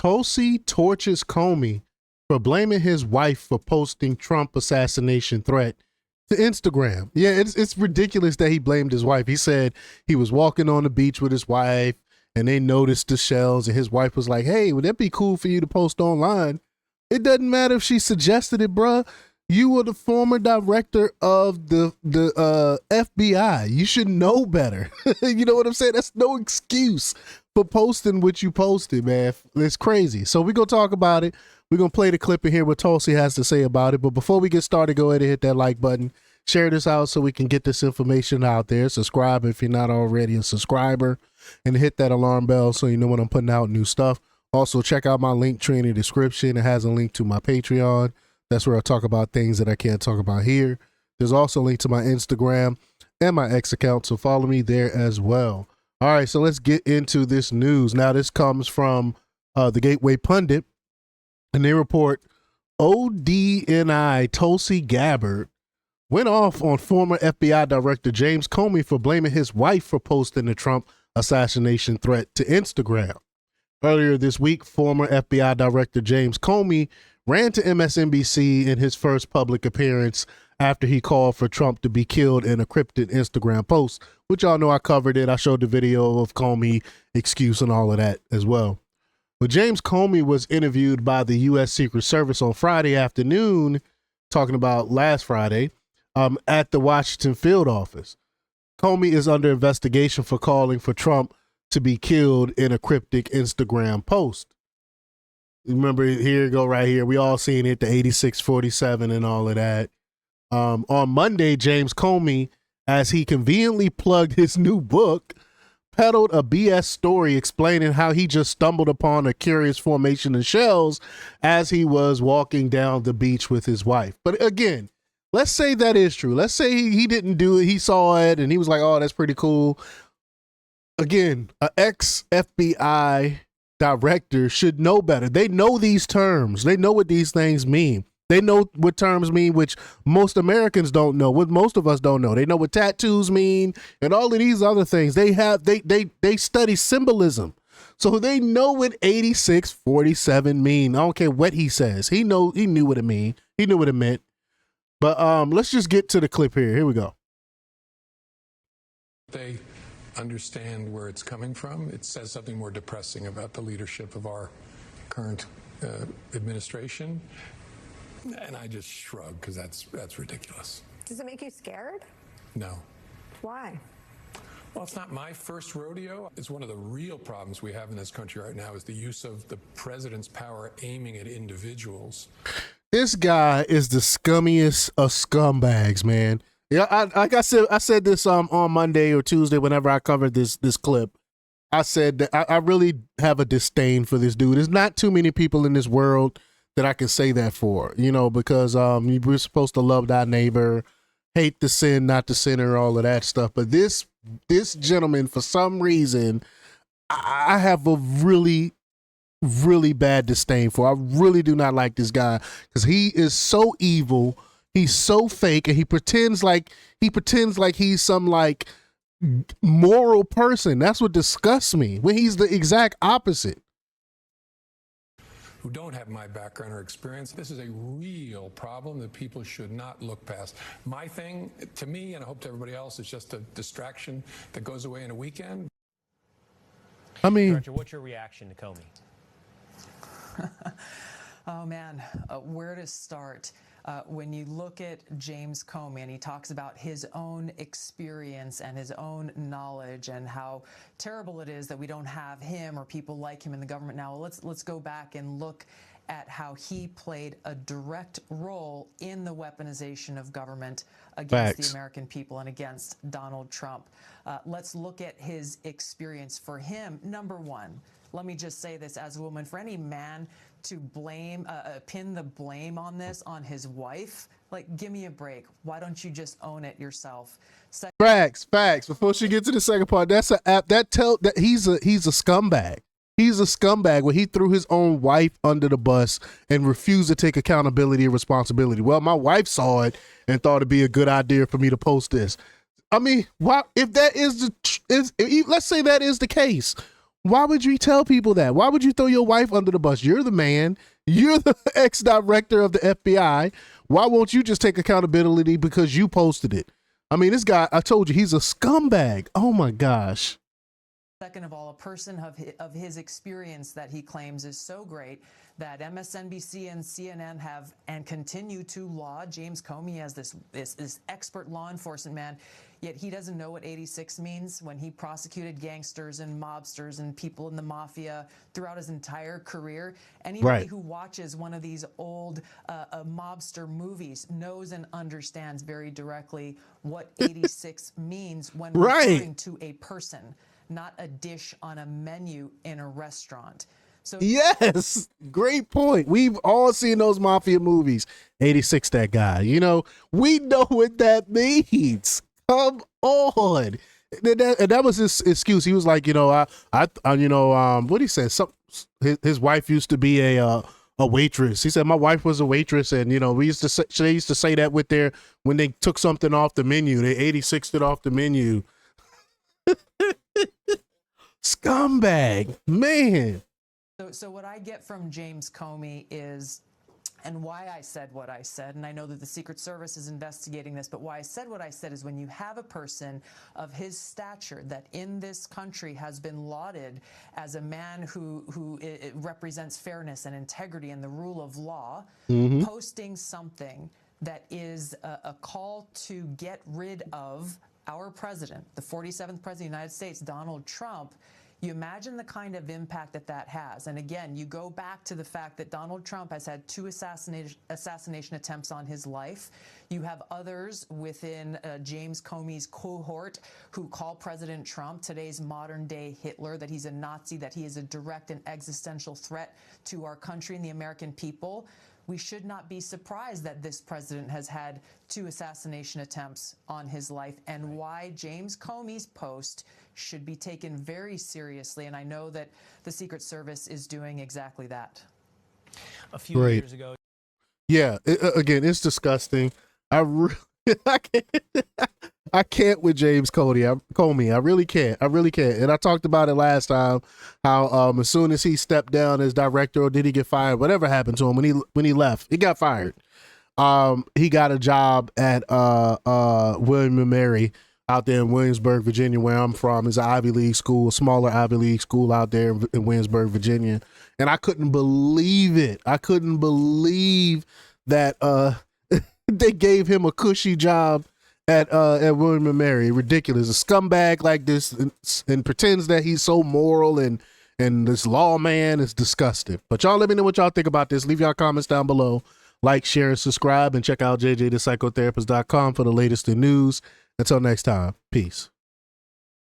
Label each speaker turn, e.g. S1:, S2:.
S1: Tulsi torches Comey for blaming his wife for posting Trump assassination threat to Instagram. Yeah, it's ridiculous that he blamed his wife. He said he was walking on the beach with his wife and they noticed the shells and his wife was like, hey, would that be cool for you to post online? It doesn't matter if she suggested it, bruh. You were the former director of the FBI. You should know better. You know what I'm saying? That's no excuse for posting what you posted, man. It's crazy. So we're going to talk about it. We're going to play the clip and hear what Tulsi has to say about it. But before we get started, go ahead and hit that like button. Share this out so we can get this information out there. Subscribe if you're not already a subscriber. And hit that alarm bell so you know when I'm putting out new stuff. Also, check out my link tree in the description. It has a link to my Patreon. That's where I talk about things that I can't talk about here. There's also a link to my Instagram and my X account, so follow me there as well. All right, so let's get into this news. Now, this comes from the Gateway Pundit, and they report ODNI Tulsi Gabbard went off on former FBI Director James Comey for blaming his wife for posting the Trump assassination threat to Instagram. Earlier this week, former FBI Director James Comey ran to MSNBC in his first public appearance after he called for Trump to be killed in a cryptic Instagram post, which y'all know I covered it. I showed the video of Comey excuse and all of that as well. But James Comey was interviewed by the U.S. Secret Service on Friday afternoon, talking about last Friday, at the Washington field office. Comey is under investigation for calling for Trump to be killed in a cryptic Instagram post. Remember, here you go right here. We all seen it, the 8647 and all of that. On Monday, James Comey, as he conveniently plugged his new book, peddled a BS story explaining how he just stumbled upon a curious formation of shells as he was walking down the beach with his wife. But again, let's say that is true. Let's say he didn't do it. He saw it and he was like, oh, that's pretty cool. Again, an ex-FBI director should know better. They know these terms. They know what these things mean. They know what terms mean, which most Americans don't know, what most of us don't know. They know what tattoos mean and all of these other things. They study symbolism. So they know what 8647 mean. I don't care what he says. He knew what it mean. He knew what it meant. But let's just get to the clip here. Here we go.
S2: They understand where it's coming from. It says something more depressing about the leadership of our current administration. And I just shrug because that's ridiculous.
S3: Does it make you scared?
S2: No.
S3: Why?
S2: Well, it's not my first rodeo. It's one of the real problems we have in this country right now is the use of the president's power aiming at individuals.
S1: This guy is the scummiest of scumbags, man. Yeah, like I said this on Monday or Tuesday whenever I covered this clip. I said that I really have a disdain for this dude. There's not too many people in this world that I can say that for, you know, because we're supposed to love thy neighbor, hate the sin, not the sinner, all of that stuff. But this gentleman, for some reason, I have a really bad disdain for. I really do not like this guy because he is so evil. He's so fake, and he pretends like he's some like moral person. That's what disgusts me, when he's the exact opposite.
S2: Who don't have my background or experience. This is a real problem that people should not look past. My thing, to me, and I hope to everybody else, is just a distraction that goes away in a weekend.
S1: I mean,
S4: Director, what's your reaction to Comey?
S5: Oh man, where to start? When you look at James Comey and he talks about his own experience and his own knowledge and how terrible it is that we don't have him or people like him in the government now. Let's go back and look at how he played a direct role in the weaponization of government against the American people and against Donald Trump. Let's look at his experience. For him, number one, let me just say this as a woman, for any man to blame, pin the blame on this on his wife, like, give me a break. Why don't you just own it yourself?
S1: Facts. Before she gets to the second part, that's an app that he's a scumbag. He's a scumbag when he threw his own wife under the bus and refused to take accountability and responsibility. Well, my wife saw it and thought it'd be a good idea for me to post this. I mean, why, if that is let's say that is the case, Why would you tell people that? Why would you throw your wife under the bus? You're the man. You're the ex-director of the FBI. Why won't you just take accountability because you posted it? I mean, this guy, I told you, he's a scumbag. Oh my gosh.
S5: Second of all, a person of his experience that he claims is so great that MSNBC and CNN have and continue to laud James Comey as this expert law enforcement man, yet he doesn't know what 86 means when he prosecuted gangsters and mobsters and people in the mafia throughout his entire career. Anybody who watches one of these old mobster movies knows and understands very directly what 86 means when referring to a person, not a dish on a menu in a restaurant. So
S1: yes, great point. We've all seen those mafia movies. 86, that guy. You know, we know what that means. Come on. And that was his excuse. He was like, you know, what he said. His wife used to be a waitress. He said my wife was a waitress, and you know, they used to say that with when they took something off the menu, they 86'd it off the menu. Scumbag, man.
S5: So what I get from James Comey is, and why I said what I said, and I know that the Secret Service is investigating this, but why I said what I said is when you have a person of his stature that in this country has been lauded as a man who represents fairness and integrity and the rule of law, posting something that is a call to get rid of our president, the 47th president of the United States, Donald Trump, you imagine the kind of impact that has. And again, you go back to the fact that Donald Trump has had 2 assassination attempts on his life. You have others within James Comey's cohort who call President Trump today's modern day Hitler, that he's a Nazi, that he is a direct and existential threat to our country and the American people. We should not be surprised that this president has had 2 assassination attempts on his life, and why James Comey's post should be taken very seriously. And I know that the Secret Service is doing exactly that.
S4: A few years ago.
S1: Yeah, again, it's disgusting. I can't with James Comey. I really can't. And I talked about it last time, how as soon as he stepped down as director, or did he get fired? Whatever happened to him when he left, he got fired. He got a job at William & Mary out there in Williamsburg, Virginia, where I'm from. It's an Ivy League school, a smaller Ivy League school out there in Williamsburg, Virginia. And I couldn't believe it. I couldn't believe that they gave him a cushy job at William & Mary. Ridiculous. A scumbag like this and pretends that he's so moral and this lawman is disgusting. But y'all let me know what y'all think about this. Leave y'all comments down below. Like, share, and subscribe, and check out jjthepsychotherapist.com for the latest in news. Until next time, peace.